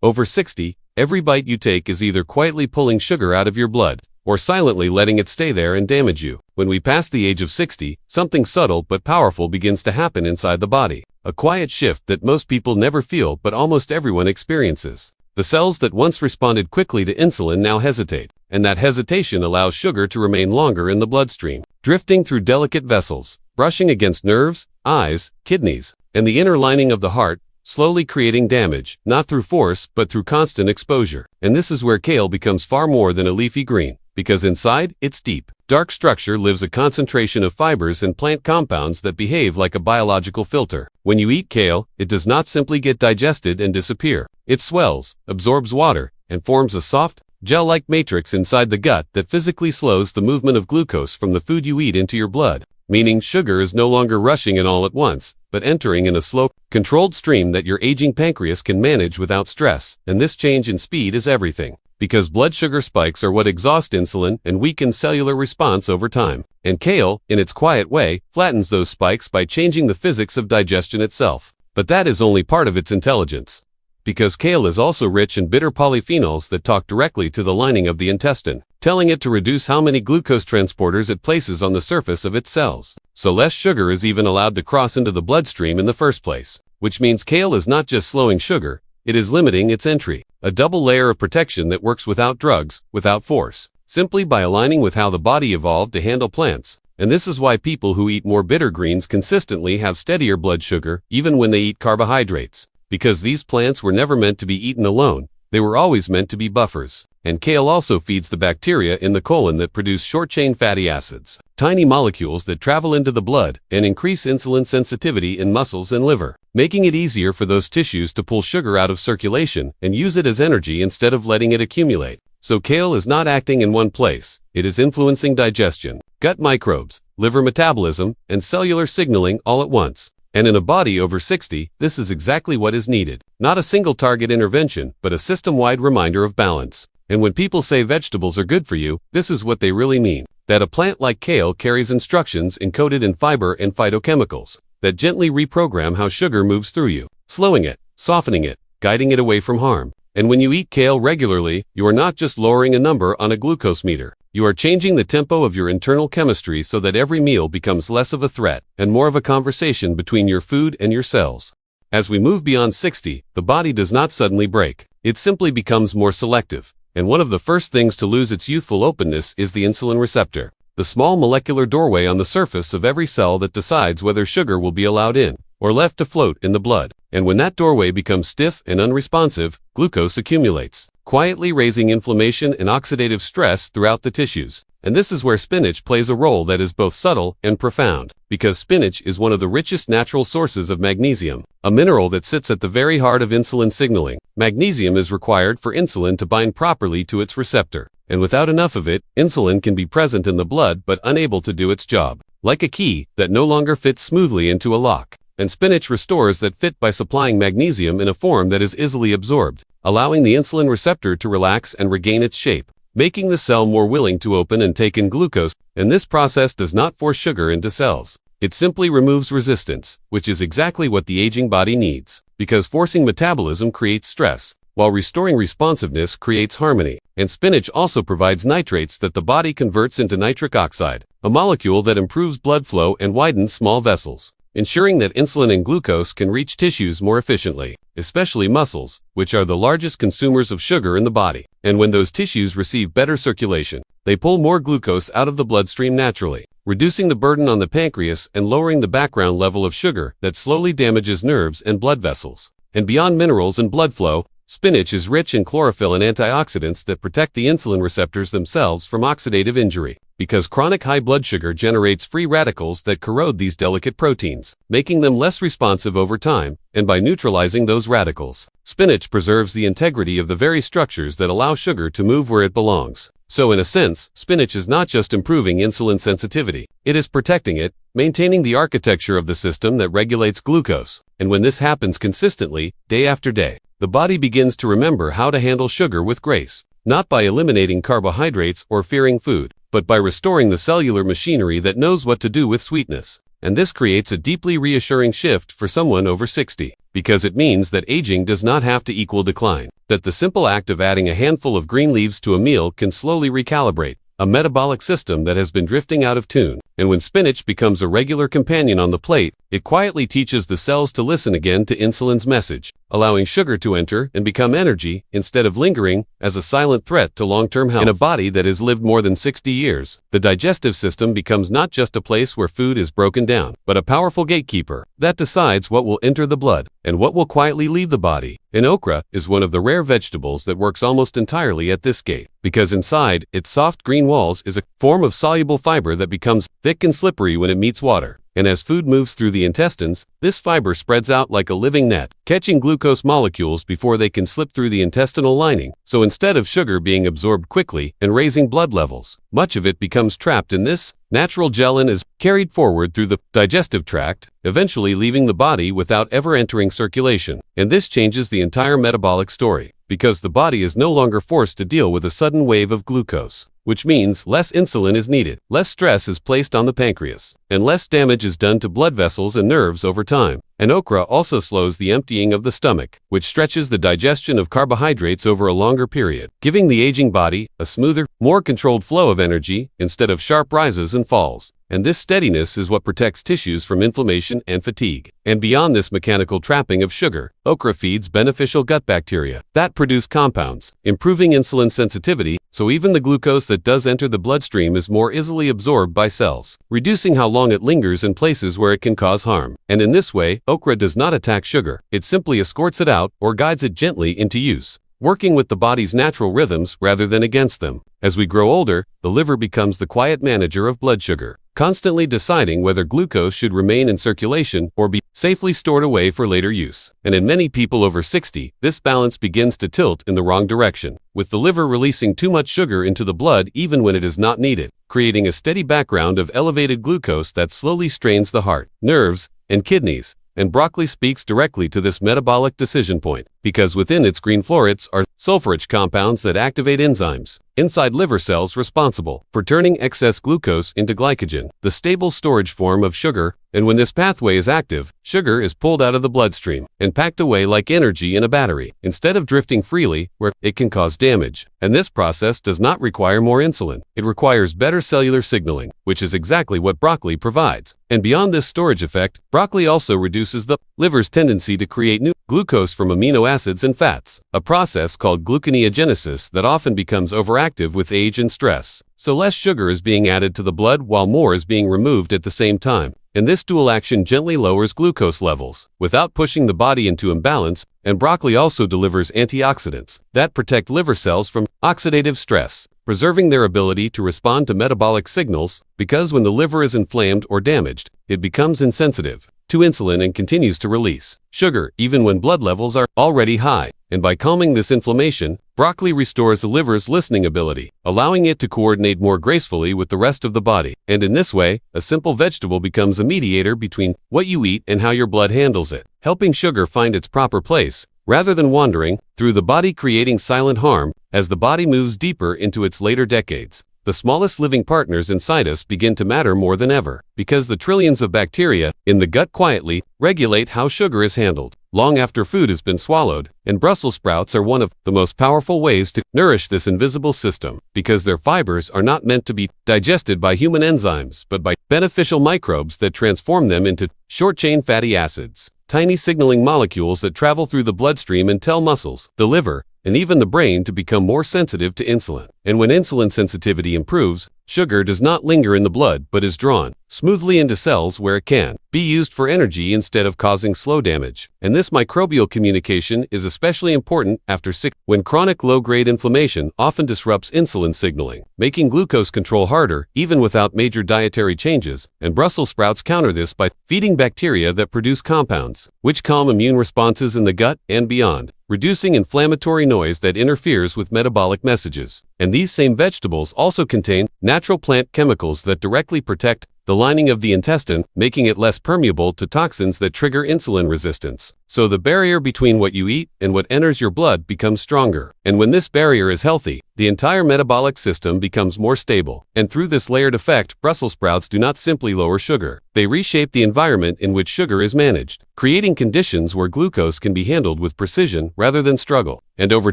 Over 60, every bite you take is either quietly pulling sugar out of your blood, or silently letting it stay there and damage you. When we pass the age of 60, something subtle but powerful begins to happen inside the body. A quiet shift that most people never feel but almost everyone experiences. The cells that once responded quickly to insulin now hesitate, and that hesitation allows sugar to remain longer in the bloodstream, drifting through delicate vessels, brushing against nerves, eyes, kidneys, and the inner lining of the heart, slowly creating damage, not through force but through constant exposure. And this is where kale becomes far more than a leafy green, because inside, its deep, dark structure lives a concentration of fibers and plant compounds that behave like a biological filter. When you eat kale, it does not simply get digested and disappear. It swells, absorbs water, and forms a soft, gel-like matrix inside the gut that physically slows the movement of glucose from the food you eat into your blood, meaning sugar is no longer rushing in all at once, but entering in a slow, controlled stream that your aging pancreas can manage without stress. And this change in speed is everything, because blood sugar spikes are what exhaust insulin and weaken cellular response over time. And kale, in its quiet way, flattens those spikes by changing the physics of digestion itself. But that is only part of its intelligence, because kale is also rich in bitter polyphenols that talk directly to the lining of the intestine, telling it to reduce how many glucose transporters it places on the surface of its cells. So less sugar is even allowed to cross into the bloodstream in the first place, which means kale is not just slowing sugar, it is limiting its entry. A double layer of protection that works without drugs, without force, simply by aligning with how the body evolved to handle plants. And this is why people who eat more bitter greens consistently have steadier blood sugar, even when they eat carbohydrates. Because these plants were never meant to be eaten alone, they were always meant to be buffers. And kale also feeds the bacteria in the colon that produce short-chain fatty acids, tiny molecules that travel into the blood and increase insulin sensitivity in muscles and liver, making it easier for those tissues to pull sugar out of circulation and use it as energy instead of letting it accumulate. So kale is not acting in one place, it is influencing digestion, gut microbes, liver metabolism, and cellular signaling all at once. And in a body over 60, this is exactly what is needed. Not a single target intervention, but a system-wide reminder of balance. And when people say vegetables are good for you, this is what they really mean. That a plant like kale carries instructions encoded in fiber and phytochemicals that gently reprogram how sugar moves through you, slowing it, softening it, guiding it away from harm. And when you eat kale regularly, you are not just lowering a number on a glucose meter. You are changing the tempo of your internal chemistry so that every meal becomes less of a threat and more of a conversation between your food and your cells. As we move beyond 60, the body does not suddenly break. It simply becomes more selective. And one of the first things to lose its youthful openness is the insulin receptor, the small molecular doorway on the surface of every cell that decides whether sugar will be allowed in or left to float in the blood. And when that doorway becomes stiff and unresponsive, glucose accumulates, quietly raising inflammation and oxidative stress throughout the tissues. And this is where spinach plays a role that is both subtle and profound, because spinach is one of the richest natural sources of magnesium, a mineral that sits at the very heart of insulin signaling. Magnesium is required for insulin to bind properly to its receptor, and without enough of it, insulin can be present in the blood but unable to do its job, like a key that no longer fits smoothly into a lock. And spinach restores that fit by supplying magnesium in a form that is easily absorbed, allowing the insulin receptor to relax and regain its shape, making the cell more willing to open and take in glucose. And this process does not force sugar into cells. It simply removes resistance, which is exactly what the aging body needs, because forcing metabolism creates stress, while restoring responsiveness creates harmony. And spinach also provides nitrates that the body converts into nitric oxide, a molecule that improves blood flow and widens small vessels, ensuring that insulin and glucose can reach tissues more efficiently, especially muscles, which are the largest consumers of sugar in the body. And when those tissues receive better circulation, they pull more glucose out of the bloodstream naturally, reducing the burden on the pancreas and lowering the background level of sugar that slowly damages nerves and blood vessels. And beyond minerals and blood flow, spinach is rich in chlorophyll and antioxidants that protect the insulin receptors themselves from oxidative injury, because chronic high blood sugar generates free radicals that corrode these delicate proteins, making them less responsive over time. And by neutralizing those radicals, spinach preserves the integrity of the very structures that allow sugar to move where it belongs. So in a sense, spinach is not just improving insulin sensitivity, it is protecting it, maintaining the architecture of the system that regulates glucose. And when this happens consistently, day after day, the body begins to remember how to handle sugar with grace, not by eliminating carbohydrates or fearing food, but by restoring the cellular machinery that knows what to do with sweetness. And this creates a deeply reassuring shift for someone over 60, because it means that aging does not have to equal decline, that the simple act of adding a handful of green leaves to a meal can slowly recalibrate a metabolic system that has been drifting out of tune. And when spinach becomes a regular companion on the plate, it quietly teaches the cells to listen again to insulin's message, allowing sugar to enter and become energy instead of lingering as a silent threat to long-term health. In a body that has lived more than 60 years, the digestive system becomes not just a place where food is broken down, but a powerful gatekeeper that decides what will enter the blood and what will quietly leave the body. And okra is one of the rare vegetables that works almost entirely at this gate, because inside its soft green walls is a form of soluble fiber that becomes thick and slippery when it meets water. And as food moves through the intestines, this fiber spreads out like a living net, catching glucose molecules before they can slip through the intestinal lining. So instead of sugar being absorbed quickly and raising blood levels, much of it becomes trapped in this natural gel and is carried forward through the digestive tract, eventually leaving the body without ever entering circulation. And this changes the entire metabolic story, because the body is no longer forced to deal with a sudden wave of glucose, which means less insulin is needed, less stress is placed on the pancreas, and less damage is done to blood vessels and nerves over time. And okra also slows the emptying of the stomach, which stretches the digestion of carbohydrates over a longer period, giving the aging body a smoother, more controlled flow of energy instead of sharp rises and falls. And this steadiness is what protects tissues from inflammation and fatigue. And beyond this mechanical trapping of sugar, okra feeds beneficial gut bacteria that produce compounds, improving insulin sensitivity, so even the glucose that does enter the bloodstream is more easily absorbed by cells, reducing how long it lingers in places where it can cause harm. And in this way, okra does not attack sugar, it simply escorts it out or guides it gently into use, working with the body's natural rhythms rather than against them. As we grow older, the liver becomes the quiet manager of blood sugar, constantly deciding whether glucose should remain in circulation or be safely stored away for later use. And in many people over 60, this balance begins to tilt in the wrong direction, with the liver releasing too much sugar into the blood even when it is not needed, creating a steady background of elevated glucose that slowly strains the heart, nerves, and kidneys. And broccoli speaks directly to this metabolic decision point, because within its green florets are sulfur-rich compounds that activate enzymes inside liver cells responsible for turning excess glucose into glycogen, the stable storage form of sugar. And when this pathway is active, sugar is pulled out of the bloodstream and packed away like energy in a battery, instead of drifting freely where it can cause damage. And this process does not require more insulin. It requires better cellular signaling, which is exactly what broccoli provides. And beyond this storage effect, broccoli also reduces the liver's tendency to create new glucose from amino acids and fats, a process called gluconeogenesis that often becomes overactive with age and stress. So less sugar is being added to the blood while more is being removed at the same time. And this dual action gently lowers glucose levels without pushing the body into imbalance. And broccoli also delivers antioxidants that protect liver cells from oxidative stress, preserving their ability to respond to metabolic signals, because when the liver is inflamed or damaged, it becomes insensitive to insulin and continues to release sugar even when blood levels are already high. And by calming this inflammation, broccoli restores the liver's listening ability, allowing it to coordinate more gracefully with the rest of the body. And in this way, a simple vegetable becomes a mediator between what you eat and how your blood handles it, helping sugar find its proper place, rather than wandering through the body creating silent harm. As the body moves deeper into its later decades, the smallest living partners inside us begin to matter more than ever, because the trillions of bacteria in the gut quietly regulate how sugar is handled long after food has been swallowed. And Brussels sprouts are one of the most powerful ways to nourish this invisible system, because their fibers are not meant to be digested by human enzymes, but by beneficial microbes that transform them into short-chain fatty acids, tiny signaling molecules that travel through the bloodstream and tell muscles, the liver, and even the brain to become more sensitive to insulin. And when insulin sensitivity improves, sugar does not linger in the blood but is drawn smoothly into cells where it can be used for energy instead of causing slow damage. And this microbial communication is especially important after sick, when chronic low-grade inflammation often disrupts insulin signaling, making glucose control harder even without major dietary changes. And Brussels sprouts counter this by feeding bacteria that produce compounds which calm immune responses in the gut and beyond, reducing inflammatory noise that interferes with metabolic messages. And these same vegetables also contain natural plant chemicals that directly protect the lining of the intestine, making it less permeable to toxins that trigger insulin resistance. So the barrier between what you eat and what enters your blood becomes stronger. And when this barrier is healthy, the entire metabolic system becomes more stable. And through this layered effect, Brussels sprouts do not simply lower sugar. They reshape the environment in which sugar is managed, creating conditions where glucose can be handled with precision rather than struggle. And over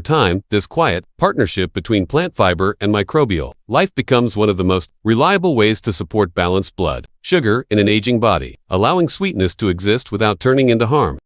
time, this quiet partnership between plant fiber and microbial life becomes one of the most reliable ways to support balanced blood sugar in an aging body, allowing sweetness to exist without turning into harm.